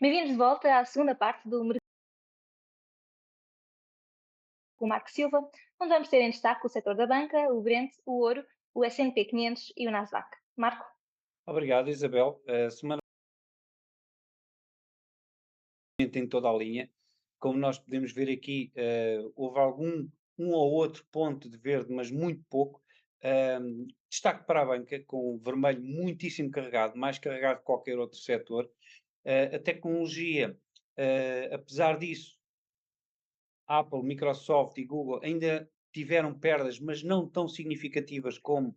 Bem-vindos de volta à segunda parte do Mercado com o Marco Silva, onde vamos ter em destaque o setor da banca, o Brent, o ouro, o S&P 500 e o Nasdaq. Marco? Obrigado, Isabel. A semana em toda a linha. Como nós podemos ver aqui, houve um ou outro ponto de verde, mas muito pouco. Destaque para a banca, com o vermelho muitíssimo carregado, mais carregado que qualquer outro setor. A tecnologia, apesar disso, Apple, Microsoft e Google ainda tiveram perdas, mas não tão significativas como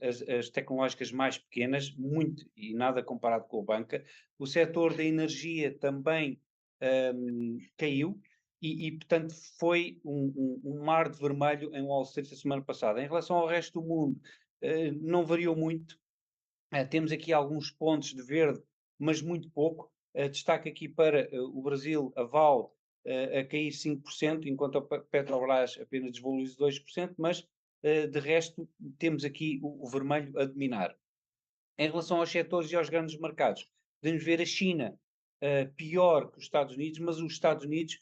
as tecnológicas mais pequenas, muito e nada comparado com a banca. O setor da energia também caiu portanto, foi um mar de vermelho em Wall Street a semana passada. Em relação ao resto do mundo, não variou muito. Temos aqui alguns pontos de verde, mas muito pouco. Destaque aqui para o Brasil, a Vale, a cair 5%, enquanto a Petrobras apenas desvaloriza 2%, mas de resto temos aqui o vermelho a dominar. Em relação aos setores e aos grandes mercados, podemos ver a China pior que os Estados Unidos, mas os Estados Unidos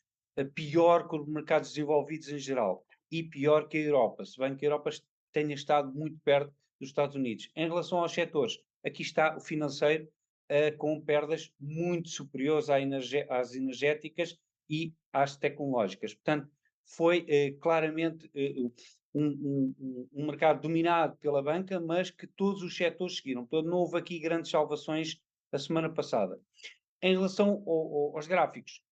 pior que os mercados desenvolvidos em geral e pior que a Europa, se bem que a Europa tenha estado muito perto dos Estados Unidos. Em relação aos setores, aqui está o financeiro com perdas muito superiores às energéticas e às tecnológicas. Portanto, foi claramente um mercado dominado pela banca, mas que todos os setores seguiram. Portanto, não houve aqui grandes salvações a semana passada. Em relação aos gráficos,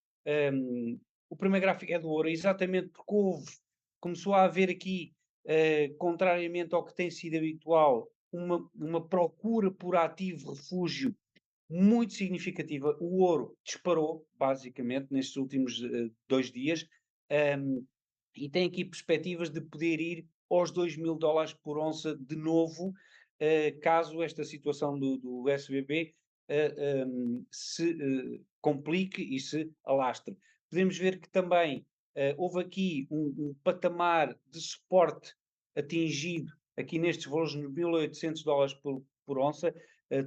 o primeiro gráfico é do ouro, exatamente porque começou a haver aqui, contrariamente ao que tem sido habitual, uma procura por ativo refúgio muito significativa. O ouro disparou, basicamente, nestes últimos 2 dias, e tem aqui perspectivas de poder ir aos $2.000 por onça de novo, caso esta situação do SVB se complique e se alastre. Podemos ver que também houve aqui um patamar de suporte atingido aqui nestes valores de $1.800 por onça,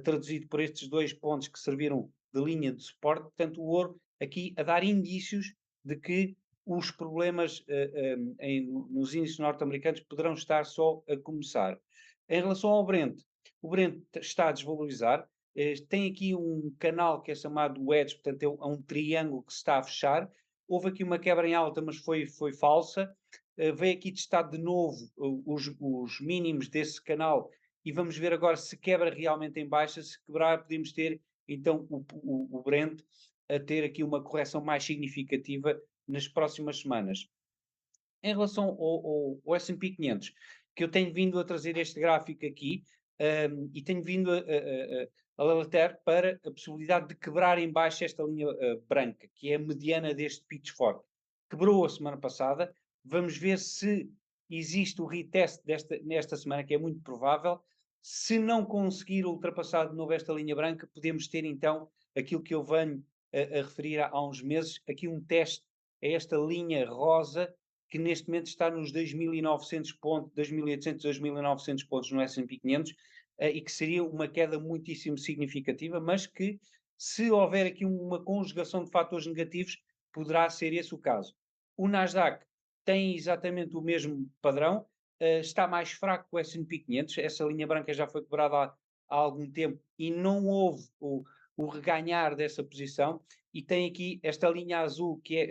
traduzido por estes dois pontos que serviram de linha de suporte. Portanto, o ouro aqui a dar indícios de que os problemas nos índices norte-americanos poderão estar só a começar. Em relação ao Brent, o Brent está a desvalorizar, tem aqui um canal que é chamado wedge, portanto é um triângulo que se está a fechar. Houve aqui uma quebra em alta, mas foi falsa. Veio aqui testar de novo os mínimos desse canal e vamos ver agora se quebra realmente em baixa. Se quebrar, podemos ter então o Brent a ter aqui uma correção mais significativa nas próximas semanas. Em relação ao S&P 500, que eu tenho vindo a trazer este gráfico aqui, e tenho vindo a alertar para a possibilidade de quebrar em baixo esta linha branca, que é a mediana deste pitchfork. Quebrou a semana passada, vamos ver se existe o retest nesta semana, que é muito provável. Se não conseguir ultrapassar de novo esta linha branca, podemos ter então aquilo que eu venho a referir há uns meses, aqui um teste a esta linha rosa, que neste momento está nos 2.900 pontos, 2.800, 2.900 pontos no S&P 500, e que seria uma queda muitíssimo significativa, mas que, se houver aqui uma conjugação de fatores negativos, poderá ser esse o caso. O Nasdaq tem exatamente o mesmo padrão, está mais fraco que o S&P 500, essa linha branca já foi quebrada há algum tempo e não houve o reganhar dessa posição, e tem aqui esta linha azul que é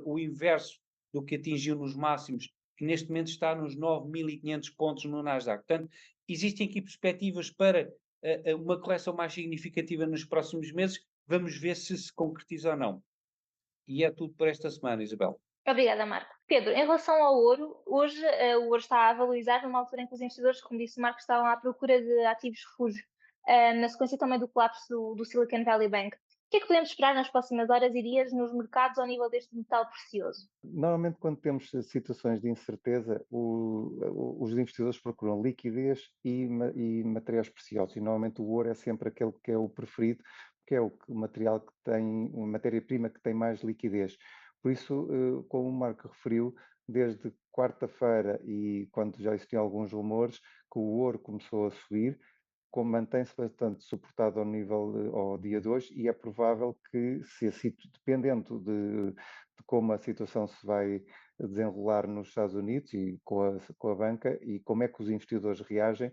o inverso do que atingiu nos máximos, que neste momento está nos 9.500 pontos no Nasdaq. Portanto, existem aqui perspectivas para uma correção mais significativa nos próximos meses. Vamos ver se concretiza ou não. E é tudo por esta semana, Isabel. Obrigada, Marco. Pedro, em relação ao ouro, hoje o ouro está a valorizar numa altura em que os investidores, como disse o Marco, estavam à procura de ativos refúgio, na sequência também do colapso do Silicon Valley Bank. O que é que podemos esperar nas próximas horas e dias nos mercados ao nível deste metal precioso? Normalmente, quando temos situações de incerteza, os investidores procuram liquidez e materiais preciosos. E normalmente o ouro é sempre aquele que é o preferido, porque é o material que tem, uma matéria-prima que tem mais liquidez. Por isso, como o Marco referiu, desde quarta-feira e quando já existiam alguns rumores que o ouro começou a subir, como mantém-se bastante suportado ao nível, ao dia de hoje, e é provável que, dependendo de como a situação se vai desenrolar nos Estados Unidos e com a banca e como é que os investidores reagem,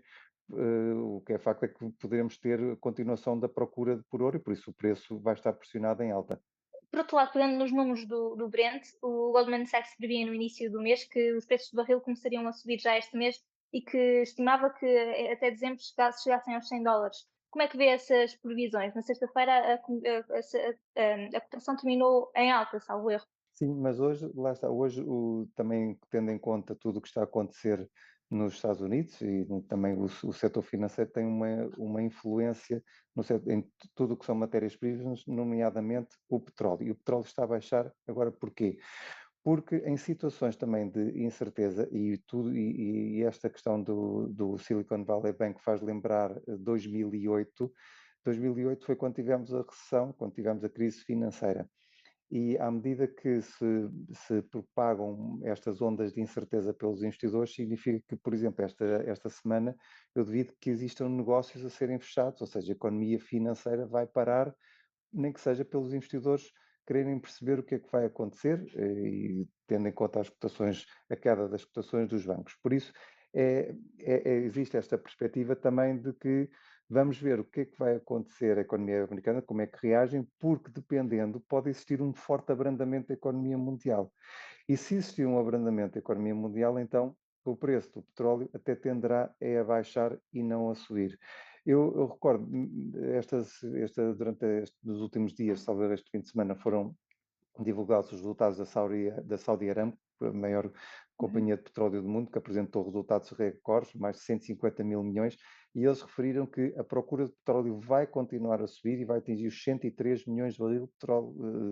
o que é facto é que poderemos ter continuação da procura por ouro e por isso o preço vai estar pressionado em alta. Por outro lado, pegando nos números do Brent, o Goldman Sachs previa no início do mês que os preços do barril começariam a subir já este mês e que estimava que até dezembro chegassem aos $100. Como é que vê essas previsões? Na sexta-feira a cotação terminou em alta, salvo erro. Sim, mas hoje, lá está, hoje também tendo em conta tudo o que está a acontecer nos Estados Unidos e também o setor financeiro tem uma influência em tudo o que são matérias-primas, nomeadamente o petróleo. E o petróleo está a baixar agora porquê? Porque em situações também de incerteza e esta questão do Silicon Valley Bank faz lembrar 2008. 2008 foi quando tivemos a recessão, quando tivemos a crise financeira. E à medida que se propagam estas ondas de incerteza pelos investidores, significa que, por exemplo, esta semana eu devido que existam negócios a serem fechados, ou seja, a economia financeira vai parar, nem que seja pelos investidores quererem perceber o que é que vai acontecer e tendo em conta as cotações, a queda das cotações dos bancos. Por isso, existe esta perspectiva também de que vamos ver o que é que vai acontecer à economia americana, como é que reagem, porque dependendo, pode existir um forte abrandamento da economia mundial. E se existir um abrandamento da economia mundial, então o preço do petróleo até tenderá a baixar e não a subir. Eu recordo, durante nos últimos dias, talvez este fim de semana, foram divulgados os resultados da Saudi Aramco, a maior Uhum. companhia de petróleo do mundo, que apresentou resultados recordes, mais de 150 mil milhões, e eles referiram que a procura de petróleo vai continuar a subir e vai atingir os 103 milhões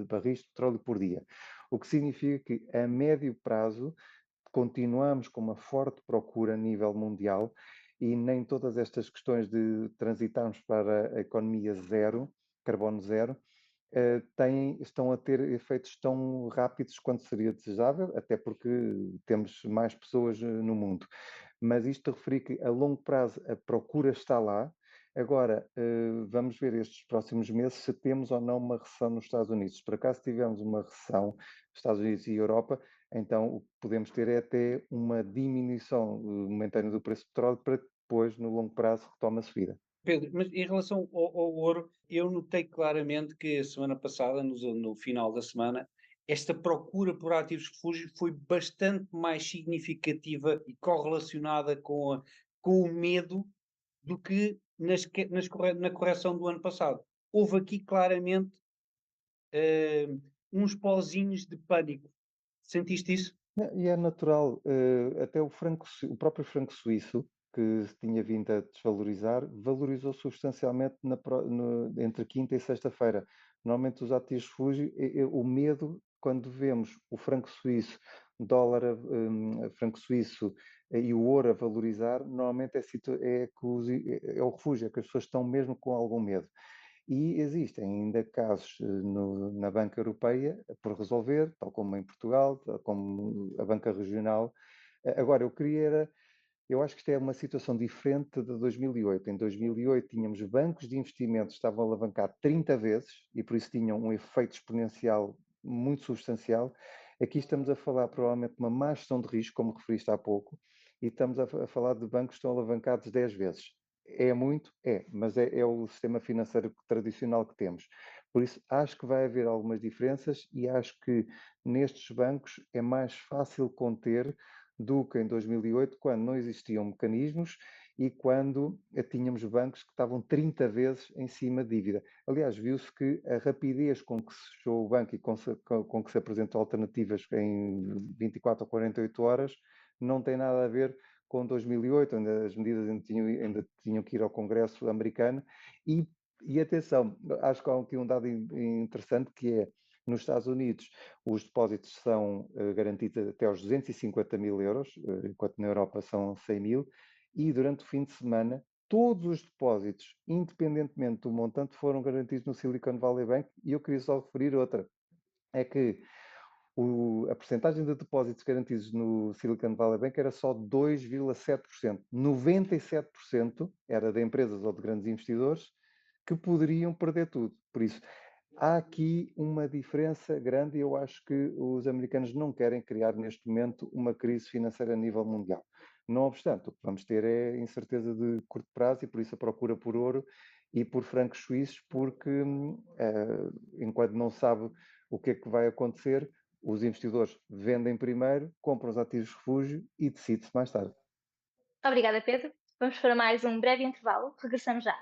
barris de petróleo por dia. O que significa que, a médio prazo, continuamos com uma forte procura a nível mundial e nem todas estas questões de transitarmos para a economia zero, carbono zero, estão a ter efeitos tão rápidos quanto seria desejável, até porque temos mais pessoas no mundo. Mas isto a referir que a longo prazo a procura está lá. Agora, vamos ver estes próximos meses se temos ou não uma recessão nos Estados Unidos. Se por acaso tivermos uma recessão nos Estados Unidos e Europa, então o que podemos ter é até uma diminuição momentânea do preço do petróleo para que depois, no longo prazo, retome a subida. Pedro, mas em relação ao ouro, eu notei claramente que a semana passada, no final da semana, esta procura por ativos de refúgio foi bastante mais significativa e correlacionada com o medo do que na correção do ano passado. Houve aqui claramente uns pozinhos de pânico. Sentiste isso? E é natural, até o próprio franco suíço, que se tinha vindo a desvalorizar, valorizou substancialmente entre quinta e sexta-feira. Normalmente os ativos de refúgio, o medo, quando vemos o franco suíço, dólar, franco suíço e o ouro a valorizar, normalmente é o refúgio, é que as pessoas estão mesmo com algum medo. E existem ainda casos na banca europeia por resolver, tal como em Portugal, tal como a banca regional. Agora, eu acho que isto é uma situação diferente de 2008. Em 2008 tínhamos bancos de investimentos que estavam a alavancar 30 vezes e por isso tinham um efeito exponencial muito substancial. Aqui estamos a falar provavelmente de uma má gestão de risco, como referiste há pouco, e estamos a falar de bancos que estão alavancados 10 vezes. É muito? É, mas é o sistema financeiro tradicional que temos. Por isso, acho que vai haver algumas diferenças e acho que nestes bancos é mais fácil conter do que em 2008, quando não existiam mecanismos e quando tínhamos bancos que estavam 30 vezes em cima de dívida. Aliás, viu-se que a rapidez com que se fechou o banco e com que se apresentou alternativas em 24 ou 48 horas não tem nada a ver com 2008, onde as medidas ainda tinham que ir ao Congresso americano. E atenção, acho que há aqui um dado interessante que é, nos Estados Unidos, os depósitos são garantidos até aos 250 mil euros, enquanto na Europa são 100 mil, e durante o fim de semana, todos os depósitos, independentemente do montante, foram garantidos no Silicon Valley Bank, e eu queria só referir outra, é que A percentagem de depósitos garantidos no Silicon Valley Bank era só 2,7%. 97% era de empresas ou de grandes investidores que poderiam perder tudo. Por isso, há aqui uma diferença grande e eu acho que os americanos não querem criar neste momento uma crise financeira a nível mundial. Não obstante, o que vamos ter é incerteza de curto prazo e por isso a procura por ouro e por francos suíços, porque enquanto não sabe o que é que vai acontecer, os investidores vendem primeiro, compram os ativos de refúgio e decide-se mais tarde. Obrigada, Pedro. Vamos para mais um breve intervalo. Regressamos já.